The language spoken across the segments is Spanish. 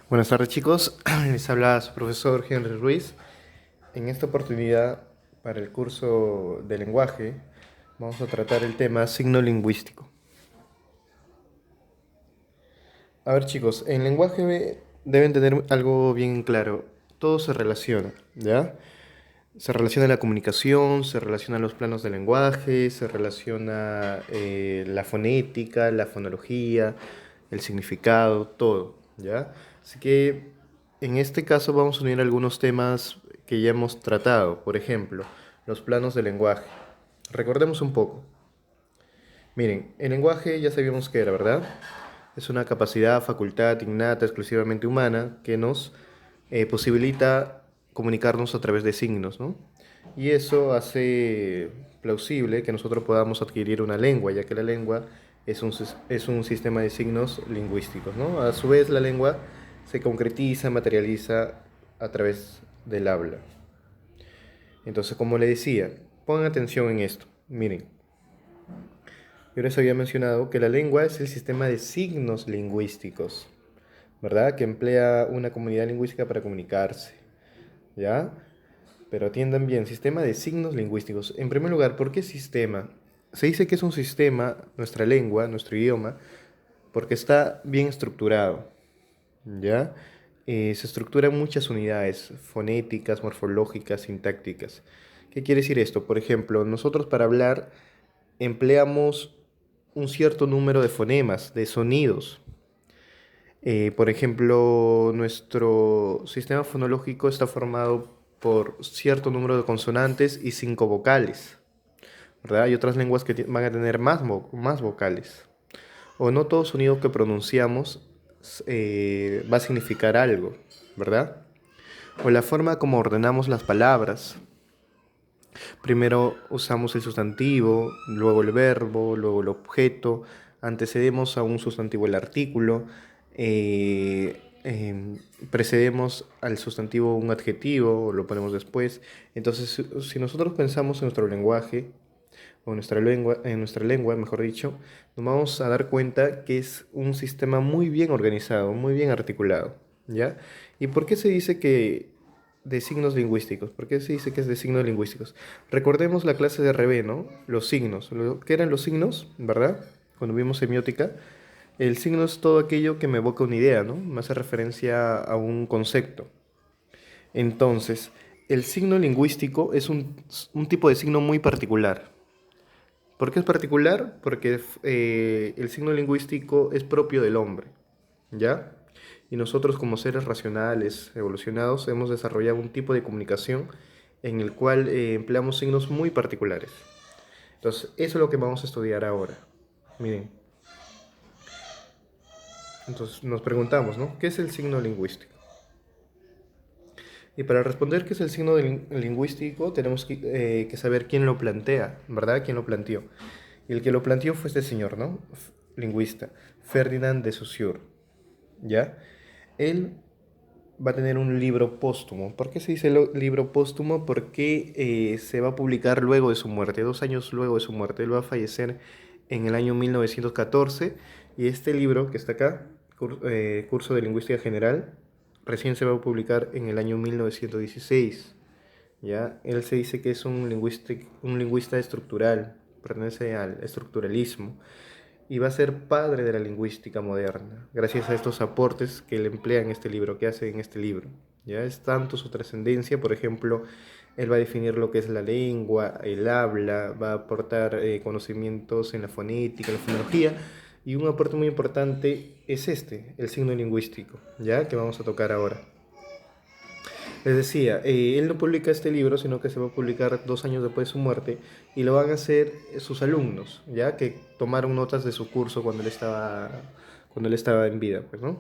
Buenas tardes chicos, les habla su profesor Henry Ruiz. En esta oportunidad, para el curso de lenguaje, vamos a tratar el tema signo lingüístico. A ver chicos, en lenguaje deben tener algo bien claro. Todo se relaciona, ¿ya? Se relaciona la comunicación, se relaciona los planos del lenguaje, se relaciona la fonética, la fonología, el significado, todo, ¿ya? Así que en este caso vamos a unir algunos temas que ya hemos tratado, por ejemplo, los planos del lenguaje. Recordemos un poco. Miren, el lenguaje ya sabíamos que era, ¿verdad? Es una capacidad, facultad innata, exclusivamente humana, que nos posibilita comunicarnos a través de signos, ¿no? Y eso hace plausible que nosotros podamos adquirir una lengua, ya que la lengua es un sistema de signos lingüísticos, ¿no? A su vez, la lengua se concretiza, materializa a través del habla. Entonces, como le decía, pongan atención en esto. Miren, yo les había mencionado que la lengua es el sistema de signos lingüísticos, ¿verdad? Que emplea una comunidad lingüística para comunicarse, ¿ya? Pero atiendan bien, sistema de signos lingüísticos. En primer lugar, ¿por qué sistema? Se dice que es un sistema, nuestra lengua, nuestro idioma, porque está bien estructurado, ¿ya? Se estructura en muchas unidades, fonéticas, morfológicas, sintácticas. ¿Qué quiere decir esto? Por ejemplo, nosotros para hablar empleamos un cierto número de fonemas, de sonidos. Por ejemplo, nuestro sistema fonológico está formado por cierto número de consonantes y 5 vocales, ¿verdad? Hay otras lenguas que van a tener más vocales. O no todo sonido que pronunciamos va a significar algo, ¿verdad? O la forma como ordenamos las palabras. Primero usamos el sustantivo, luego el verbo, luego el objeto, antecedemos a un sustantivo el artículo, precedemos al sustantivo un adjetivo, lo ponemos después. Entonces, si nosotros pensamos en nuestro lenguaje, o en nuestra lengua, mejor dicho, nos vamos a dar cuenta que es un sistema muy bien organizado, muy bien articulado, ¿ya? ¿Y por qué se dice que de signos lingüísticos? ¿Por qué se dice que es de signos lingüísticos? Recordemos la clase de Rebé, ¿no? Los signos. ¿Qué eran los signos, verdad? Cuando vimos semiótica, el signo es todo aquello que me evoca una idea, ¿no? Me hace referencia a un concepto. Entonces, el signo lingüístico es un tipo de signo muy particular. ¿Por qué es particular? Porque el signo lingüístico es propio del hombre, ¿ya? Y nosotros como seres racionales, evolucionados, hemos desarrollado un tipo de comunicación en el cual empleamos signos muy particulares. Entonces, eso es lo que vamos a estudiar ahora. Miren, entonces nos preguntamos, ¿no? ¿Qué es el signo lingüístico? Y para responder qué es el signo lingüístico, tenemos que saber quién lo plantea, ¿verdad? ¿Quién lo planteó? Y el que lo planteó fue este señor, ¿no? Lingüista, Ferdinand de Saussure, ¿ya? Él va a tener un libro póstumo. ¿Por qué se dice libro póstumo? Porque se va a publicar luego de su muerte, 2 años luego de su muerte. Él va a fallecer en el año 1914 y este libro que está acá, Curso de Lingüística General, recién se va a publicar en el año 1916. ¿Ya? Él se dice que es un lingüista estructural, pertenece al estructuralismo y va a ser padre de la lingüística moderna, gracias a estos aportes que él emplea en este libro, que hace en este libro. Ya es tanto su trascendencia, por ejemplo, él va a definir lo que es la lengua, el habla, va a aportar conocimientos en la fonética, la fonología, y un aporte muy importante es este, el signo lingüístico, ya que vamos a tocar ahora. Les decía, él no publica este libro, sino que se va a publicar 2 años después de su muerte y lo van a hacer sus alumnos, ya que tomaron notas de su curso cuando él estaba en vida, pues, ¿no?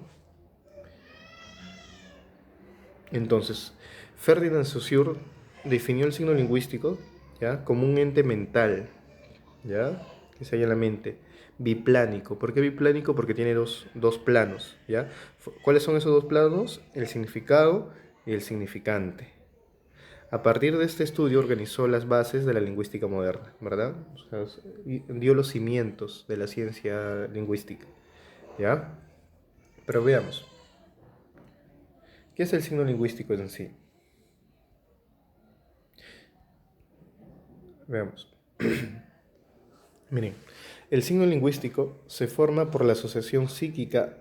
Entonces, Ferdinand Saussure definió el signo lingüístico, ¿ya? Como un ente mental, ¿ya? Que se halla en la mente. Biplánico. ¿Por qué biplánico? Porque tiene dos planos, ¿ya? ¿Cuáles son esos dos planos? El significado y el significante. A partir de este estudio organizó las bases de la lingüística moderna, ¿verdad? O sea, dio los cimientos de la ciencia lingüística, ¿ya? Pero veamos. ¿Qué es el signo lingüístico en sí? Veamos. Miren, el signo lingüístico se forma por la asociación psíquica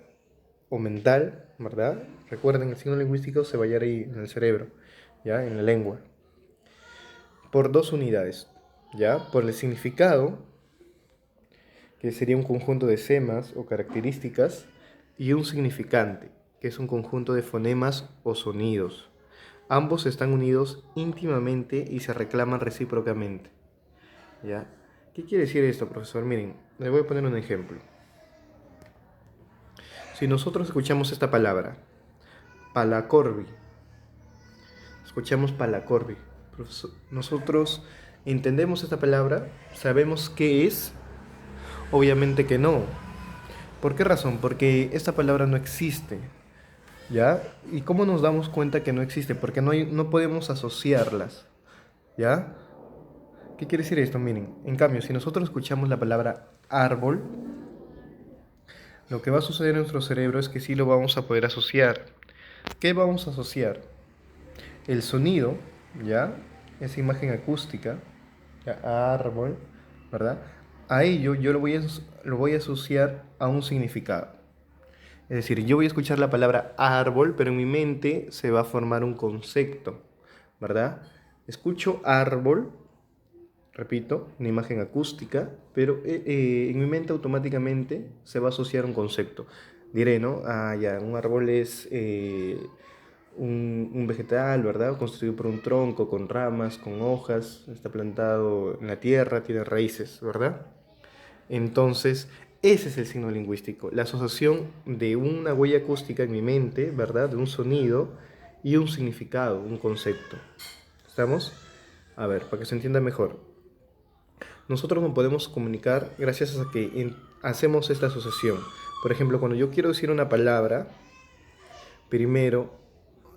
o mental, ¿verdad? Recuerden, el signo lingüístico se va a hallar ahí en el cerebro, ¿ya? En la lengua. Por dos unidades, ¿ya? Por el significado, que sería un conjunto de semas o características, y un significante, que es un conjunto de fonemas o sonidos. Ambos están unidos íntimamente y se reclaman recíprocamente, ¿ya? ¿Qué quiere decir esto, profesor? Miren, le voy a poner un ejemplo. Si nosotros escuchamos esta palabra, palacorbi, escuchamos palacorbi, nosotros entendemos esta palabra, sabemos qué es, obviamente que no. ¿Por qué razón? Porque esta palabra no existe, ¿ya? ¿Y cómo nos damos cuenta que no existe? Porque no podemos asociarlas, ¿ya? ¿Qué quiere decir esto? Miren, en cambio, si nosotros escuchamos la palabra árbol, lo que va a suceder en nuestro cerebro es que sí lo vamos a poder asociar. ¿Qué vamos a asociar? El sonido, ¿ya? Esa imagen acústica, ¿ya? Árbol, ¿verdad? A ello yo lo voy a asociar a un significado. Es decir, yo voy a escuchar la palabra árbol, pero en mi mente se va a formar un concepto, ¿verdad? Escucho árbol, repito, una imagen acústica, pero en mi mente automáticamente se va a asociar un concepto. Diré, ¿no? Ah, ya, un árbol es un vegetal, ¿verdad? Constituido por un tronco, con ramas, con hojas, está plantado en la tierra, tiene raíces, ¿verdad? Entonces, ese es el signo lingüístico, la asociación de una huella acústica en mi mente, ¿verdad? De un sonido y un significado, un concepto. ¿Estamos? A ver, para que se entienda mejor. Nosotros nos podemos comunicar gracias a que hacemos esta asociación. Por ejemplo, cuando yo quiero decir una palabra, primero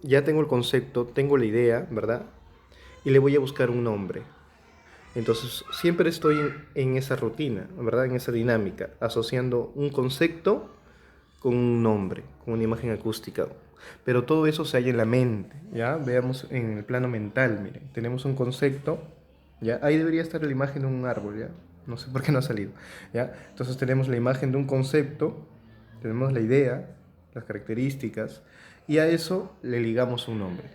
ya tengo el concepto, tengo la idea, ¿verdad? Y le voy a buscar un nombre. Entonces, siempre estoy en esa rutina, ¿verdad? En esa dinámica, asociando un concepto con un nombre, con una imagen acústica. Pero todo eso se halla en la mente, ¿ya? Veamos en el plano mental, miren, tenemos un concepto, ¿ya? Ahí debería estar la imagen de un árbol, ¿ya? No sé por qué no ha salido, ¿ya? Entonces tenemos la imagen de un concepto, tenemos la idea, las características, y a eso le ligamos un nombre,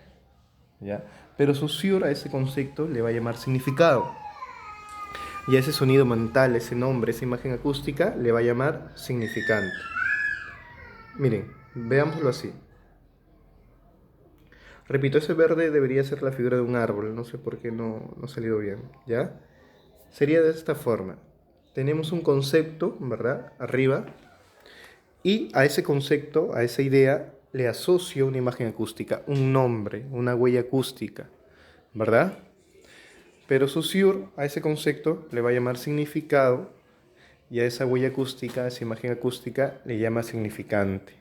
¿ya? Pero Saussure a ese concepto le va a llamar significado. Y a ese sonido mental, ese nombre, esa imagen acústica, le va a llamar significante. Miren, veámoslo así. Repito, ese verde debería ser la figura de un árbol, no sé por qué no ha salido bien, ¿ya? Sería de esta forma. Tenemos un concepto, ¿verdad? Arriba, y a ese concepto, a esa idea, le asocio una imagen acústica, un nombre, una huella acústica, ¿verdad? Pero Saussure a ese concepto le va a llamar significado y a esa huella acústica, a esa imagen acústica, le llama significante,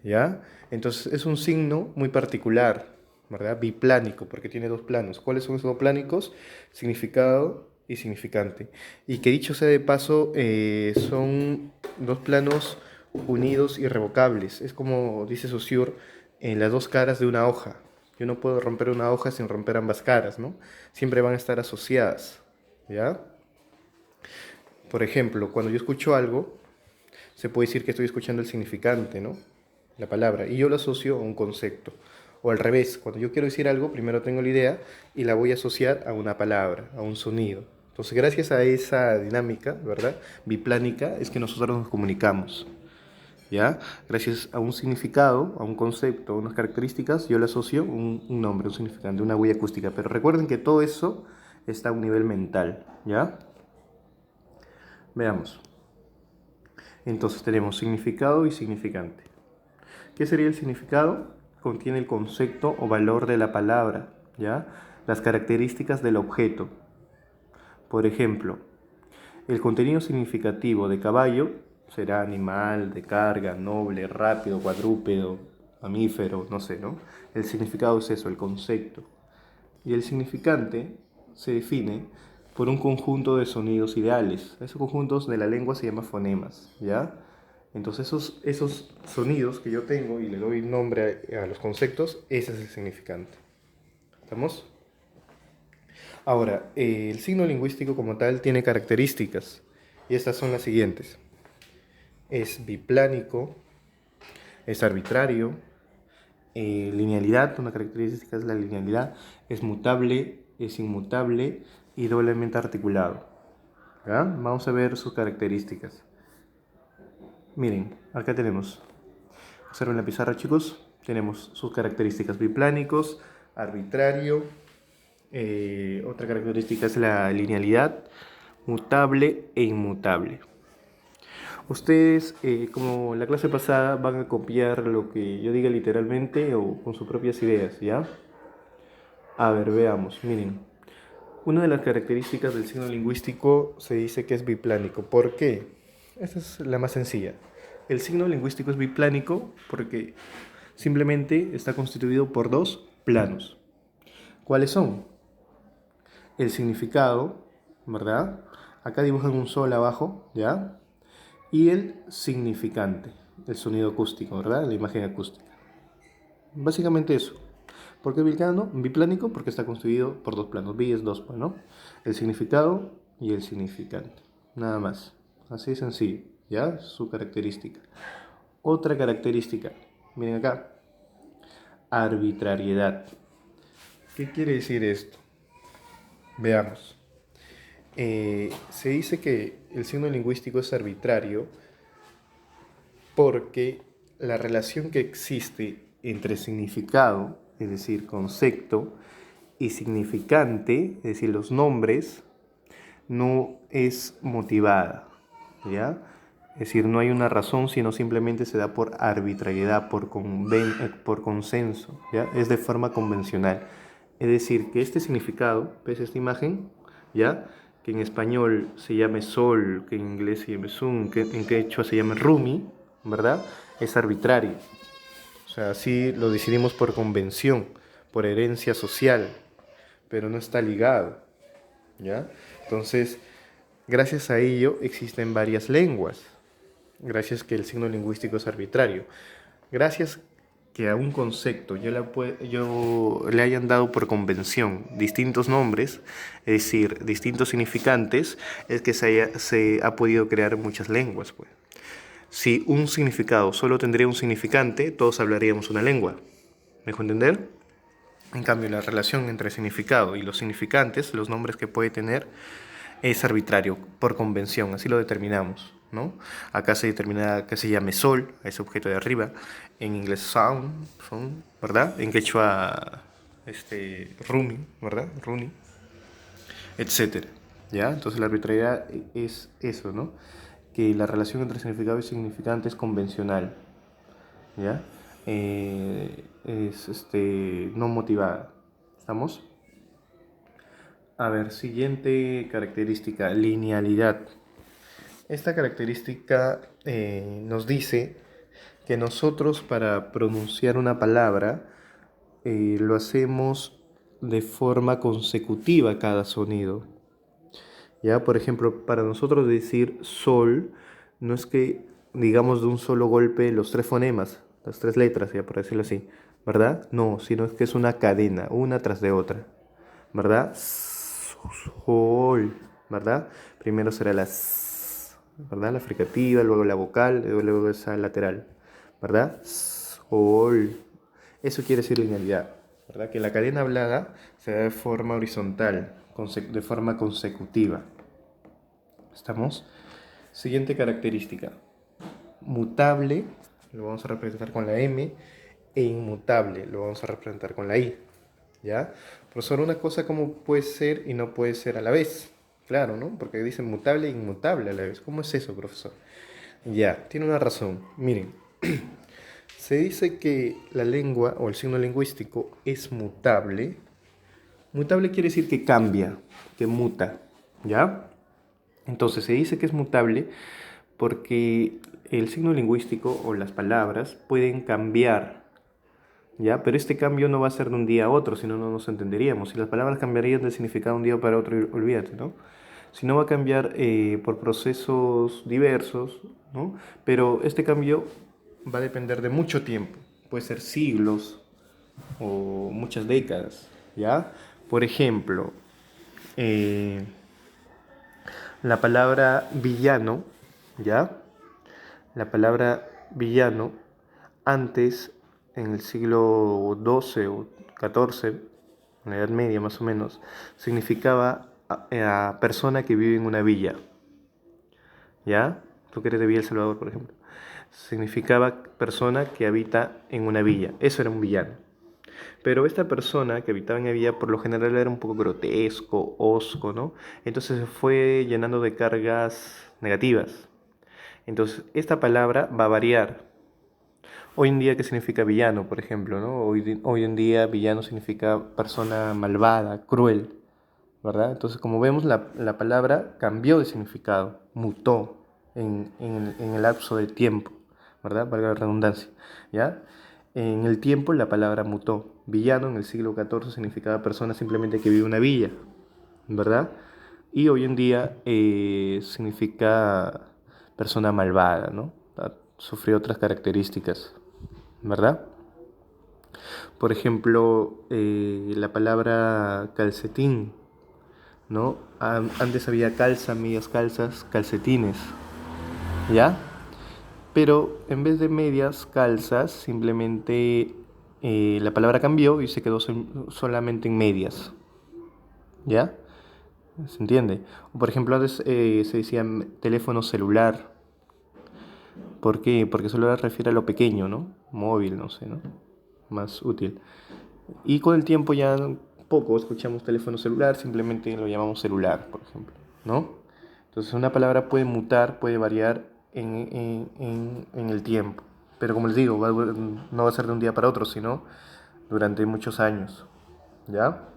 ¿ya? Entonces es un signo muy particular, ¿verdad? Biplánico, porque tiene dos planos. ¿Cuáles son esos dos plánicos? Significado y significante. Y que dicho sea de paso, son dos planos unidos irrevocables. Es como dice Saussure, en las dos caras de una hoja. Yo no puedo romper una hoja sin romper ambas caras, ¿no? Siempre van a estar asociadas, ¿ya? Por ejemplo, cuando yo escucho algo, se puede decir que estoy escuchando el significante, ¿no? La palabra, y yo lo asocio a un concepto. O al revés, cuando yo quiero decir algo, primero tengo la idea y la voy a asociar a una palabra, a un sonido. Entonces, gracias a esa dinámica, ¿verdad? Biplánica, es que nosotros nos comunicamos, ¿ya? Gracias a un significado, a un concepto, a unas características, yo le asocio un nombre, un significante, una huella acústica. Pero recuerden que todo eso está a un nivel mental, ¿ya? Veamos. Entonces tenemos significado y significante. ¿Qué sería el significado? Contiene el concepto o valor de la palabra, ¿ya? Las características del objeto. Por ejemplo, el contenido significativo de caballo será animal, de carga, noble, rápido, cuadrúpedo, mamífero, no sé, ¿no? El significado es eso, el concepto. Y el significante se define por un conjunto de sonidos ideales. Esos conjuntos de la lengua se llaman fonemas, ¿ya? Entonces esos sonidos que yo tengo y le doy nombre a los conceptos, ese es el significante. ¿Estamos? Ahora, el signo lingüístico como tal tiene características y estas son las siguientes. Es biplánico, es arbitrario, linealidad, una característica es la linealidad, es mutable, es inmutable y doblemente articulado. ¿Ya? Vamos a ver sus características. Miren, acá tenemos, observen la pizarra chicos, tenemos sus características: biplánicos, arbitrario, otra característica es la linealidad, mutable e inmutable. Ustedes, como la clase pasada, van a copiar lo que yo diga literalmente o con sus propias ideas, ¿ya? A ver, veamos, miren. Una de las características del signo lingüístico se dice que es biplánico. ¿Por qué? Esta es la más sencilla. El signo lingüístico es biplánico porque simplemente está constituido por dos planos. ¿Cuáles son? El significado, ¿verdad? Acá dibujan un sol abajo, ¿ya? Y el significante, el sonido acústico, ¿verdad? La imagen acústica. Básicamente eso. ¿Por qué biplánico? Porque está constituido por dos planos. Bi es dos, pues, ¿no? El significado y el significante. Nada más. Así de sencillo, ¿ya? Su característica. Otra característica. Miren acá. Arbitrariedad. ¿Qué quiere decir esto? Veamos. Se dice que el signo lingüístico es arbitrario porque la relación que existe entre significado, es decir, concepto, y significante, es decir, los nombres, no es motivada, ¿ya? Es decir, no hay una razón, sino simplemente se da por arbitrariedad, por consenso, ¿ya? Es de forma convencional. Es decir, que este significado, ¿ves esta imagen? ¿Ya? Que en español se llame sol, que en inglés se llame sun, que en quechua se llame rumi, ¿verdad? Es arbitrario. O sea, así lo decidimos por convención, por herencia social, pero no está ligado, ¿ya? Entonces, gracias a ello existen varias lenguas, gracias que el signo lingüístico es arbitrario, gracias que a un concepto yo le hayan dado por convención distintos nombres, es decir, distintos significantes, es que se ha podido crear muchas lenguas, pues. Si un significado solo tendría un significante, todos hablaríamos una lengua. ¿Me dejo entender? En cambio, la relación entre significado y los significantes, los nombres que puede tener, es arbitrario, por convención, así lo determinamos, ¿no? Acá se determina que se llame sol, a ese objeto de arriba, en inglés sound, ¿verdad? En quechua, rumi, ¿verdad? Runi, etcétera, ¿ya? Entonces la arbitrariedad es eso, ¿no? Que la relación entre significado y significante es convencional, ¿ya? Es no motivada. ¿Estamos? A ver, siguiente característica, linealidad. Esta característica nos dice que nosotros para pronunciar una palabra lo hacemos de forma consecutiva cada sonido. ¿Ya? Por ejemplo, para nosotros decir sol, no es que digamos de un solo golpe los tres fonemas, las tres letras, ya por decirlo así, ¿verdad? No, sino es que es una cadena, una tras de otra, ¿verdad? Sol, ¿verdad? Primero será la s, ¿verdad? La fricativa, luego la vocal, luego esa lateral, ¿verdad? Sol. Eso quiere decir linealidad, ¿verdad? Que la cadena hablada se da de forma horizontal, de forma consecutiva. ¿Estamos? Siguiente característica. Mutable, lo vamos a representar con la M, e inmutable, lo vamos a representar con la I. ¿Ya? Profesor, una cosa como puede ser y no puede ser a la vez. Claro, ¿no? Porque dicen mutable e inmutable a la vez. ¿Cómo es eso, profesor? Ya, tiene una razón. Miren, se dice que la lengua o el signo lingüístico es mutable. Mutable quiere decir que cambia, que muta, ¿ya? Entonces se dice que es mutable porque el signo lingüístico o las palabras pueden cambiar, ¿ya? Pero este cambio no va a ser de un día a otro, si no, no nos entenderíamos. Si las palabras cambiarían de significado de un día para otro, olvídate, ¿no? sino va a cambiar por procesos diversos, ¿no? Pero este cambio va a depender de mucho tiempo, puede ser siglos o muchas décadas, ¿ya? Por ejemplo, eh, la palabra villano, ¿ya? La palabra villano antes, en el siglo XII o XIV, en la Edad Media más o menos, significaba a persona que vive en una villa, ¿ya? Tú que eres de Villa El Salvador, por ejemplo. Significaba persona que habita en una villa. Eso era un villano. Pero esta persona que habitaba en la villa por lo general era un poco grotesco, hosco, ¿no? Entonces se fue llenando de cargas negativas. Entonces esta palabra va a variar. Hoy en día, ¿qué significa villano, por ejemplo, ¿no? Hoy en día villano significa persona malvada, cruel, ¿verdad? Entonces, como vemos, la palabra cambió de significado, mutó en el lapso de tiempo, ¿verdad? Valga la redundancia, ¿ya? En el tiempo la palabra mutó. Villano en el siglo XIV significaba persona simplemente que vive en una villa, ¿verdad? Y hoy en día significa persona malvada, ¿no? Sufrió otras características, ¿verdad? Por ejemplo, la palabra calcetín, ¿no? Antes había calza, medias calzas, calcetines, ¿ya? Pero en vez de medias calzas, simplemente la palabra cambió y se quedó solamente en medias, ¿ya? ¿Se entiende? O por ejemplo, antes se decía teléfono celular. ¿Por qué? Porque celular refiere a lo pequeño, ¿no? Móvil, no sé, ¿no? Más útil. Y con el tiempo ya poco escuchamos teléfono celular, simplemente lo llamamos celular, por ejemplo, ¿no? Entonces una palabra puede mutar, puede variar en el tiempo. Pero como les digo, no va a ser de un día para otro, sino durante muchos años, ¿ya?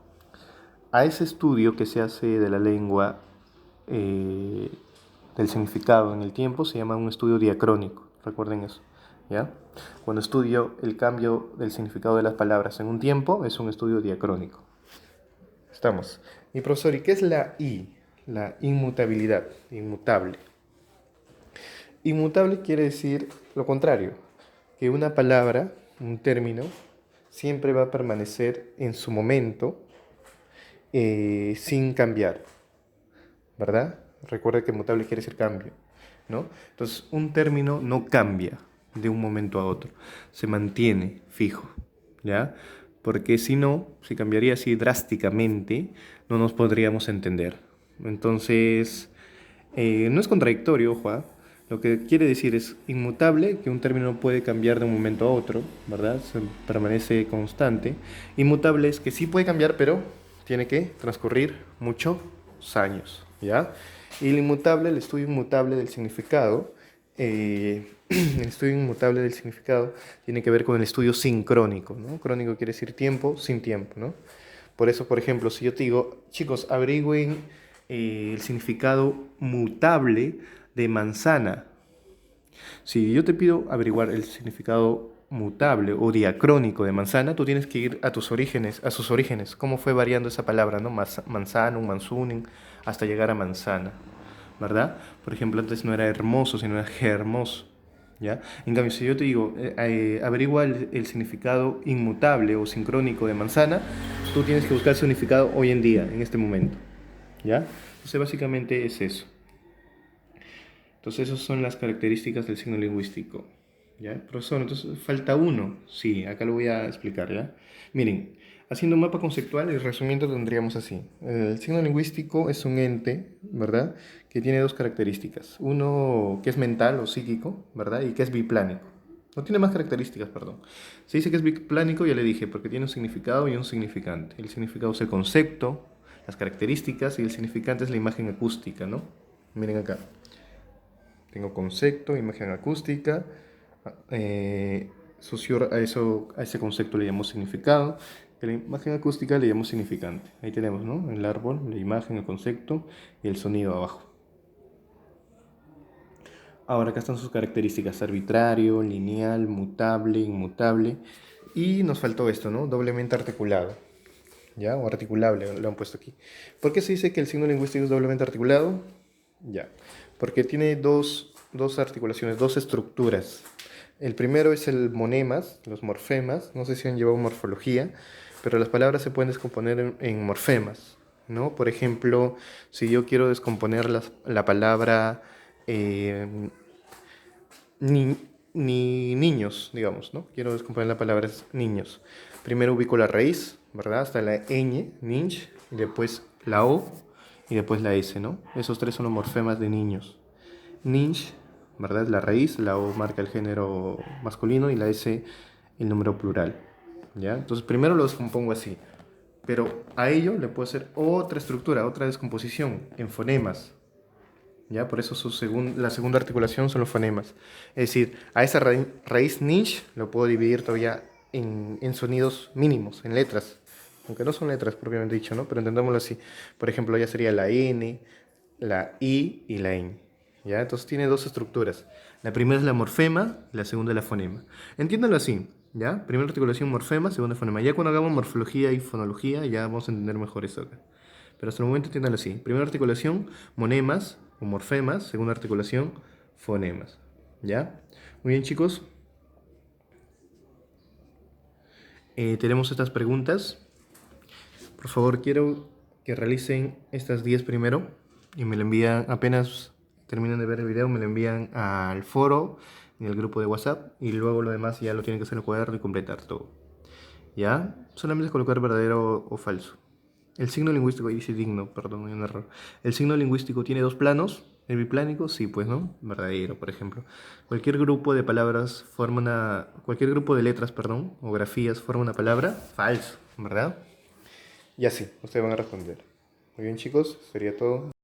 A ese estudio que se hace de la lengua, eh, del significado en el tiempo, se llama un estudio diacrónico. Recuerden eso, ¿ya? Cuando estudio el cambio del significado de las palabras en un tiempo, es un estudio diacrónico. Estamos. Y profesor, ¿y qué es la I? La inmutabilidad, inmutable. Inmutable quiere decir lo contrario, que una palabra, un término, siempre va a permanecer en su momento sin cambiar, ¿verdad? Recuerda que mutable quiere decir cambio, ¿no? Entonces, un término no cambia de un momento a otro, se mantiene fijo, ¿ya? Porque si no, si cambiaría así drásticamente, no nos podríamos entender. Entonces, no es contradictorio, ojo, ¿ah? Lo que quiere decir es inmutable, que un término puede cambiar de un momento a otro, ¿verdad? Se permanece constante. Inmutable es que sí puede cambiar, pero tiene que transcurrir muchos años, ¿ya? Y el inmutable, el estudio inmutable del significado, el estudio inmutable del significado tiene que ver con el estudio sincrónico, ¿no? Crónico quiere decir tiempo sin tiempo, ¿no? Por eso, por ejemplo, si yo te digo, chicos, averigüen el significado mutable de manzana. Si yo te pido averiguar el significado mutable o diacrónico de manzana, tú tienes que ir a tus orígenes, a sus orígenes, cómo fue variando esa palabra, ¿no? Manzana, un manzunin, hasta llegar a manzana, ¿verdad? Por ejemplo, antes no era hermoso, sino era hermoso, ¿ya? En cambio, si yo te digo, averigua el significado inmutable o sincrónico de manzana, tú tienes que buscar el significado hoy en día, en este momento, ¿ya? Entonces, básicamente es eso. Entonces, esas son las características del signo lingüístico. ¿Ya? Profesor, entonces falta uno. Sí, acá lo voy a explicar, ¿ya? Miren, haciendo un mapa conceptual y resumiendo tendríamos así. El signo lingüístico es un ente, ¿verdad? Que tiene dos características. Uno que es mental o psíquico, ¿verdad? Y que es biplánico. No tiene más características, perdón. Se dice que es biplánico, ya le dije, porque tiene un significado y un significante. El significado es el concepto, las características, y el significante es la imagen acústica, ¿no? Miren acá. Tengo concepto, imagen acústica, a ese concepto le llamo significado, a la imagen acústica le llamo significante. Ahí tenemos, ¿no? El árbol, la imagen, el concepto y el sonido abajo. Ahora acá están sus características: arbitrario, lineal, mutable, inmutable. Y nos faltó esto, ¿no? Doblemente articulado. ¿ya? O articulable, lo han puesto aquí. ¿Por qué se dice que el signo lingüístico es doblemente articulado? Ya, porque tiene dos articulaciones, dos estructuras. El primero es el monemas, los morfemas. No sé si han llevado morfología, pero las palabras se pueden descomponer en morfemas, ¿no? Por ejemplo, si yo quiero descomponer la palabra eh, ni, niños, digamos, ¿no? Quiero descomponer la palabra niños. Primero ubico la raíz, ¿verdad? Hasta la ñ, ninch, y después la o, y después la s, ¿no? Esos tres son los morfemas de niños. Ninch, ¿verdad? Es la raíz, la o marca el género masculino y la s el número plural, ¿ya? Entonces primero lo descompongo así, pero a ello le puedo hacer otra estructura, otra descomposición en fonemas, ¿ya? Por eso la segunda articulación son los fonemas. Es decir, a esa raíz niche lo puedo dividir todavía en sonidos mínimos, en letras. Aunque no son letras propiamente dicho, ¿no? Pero entendámoslo así. Por ejemplo, ya sería la N, la I y la ñ. ¿Ya? Entonces tiene dos estructuras. La primera es la morfema y la segunda es la fonema. Entiéndalo así, ¿ya? Primera articulación morfema, segunda fonema. Ya cuando hagamos morfología y fonología ya vamos a entender mejor eso acá. Pero hasta el momento entiéndalo así. Primera articulación, monemas o morfemas. Segunda articulación, fonemas. ¿Ya? Muy bien, chicos. Tenemos estas preguntas. Por favor, quiero que realicen estas 10 primero y me lo envían apenas terminen de ver el video, me lo envían al foro en el grupo de WhatsApp y luego lo demás ya lo tienen que hacer en el cuaderno y completar todo. ¿Ya? Solamente es colocar verdadero o falso. El signo lingüístico, dice digno, perdón, hay un error. El signo lingüístico tiene dos planos. ¿El biplánico? Sí, pues, ¿no? Verdadero, por ejemplo. Cualquier grupo de palabras forma una... Cualquier grupo de letras, perdón, o grafías forma una palabra. Falso, ¿verdad? Y así, ustedes van a responder. Muy bien, chicos, sería todo.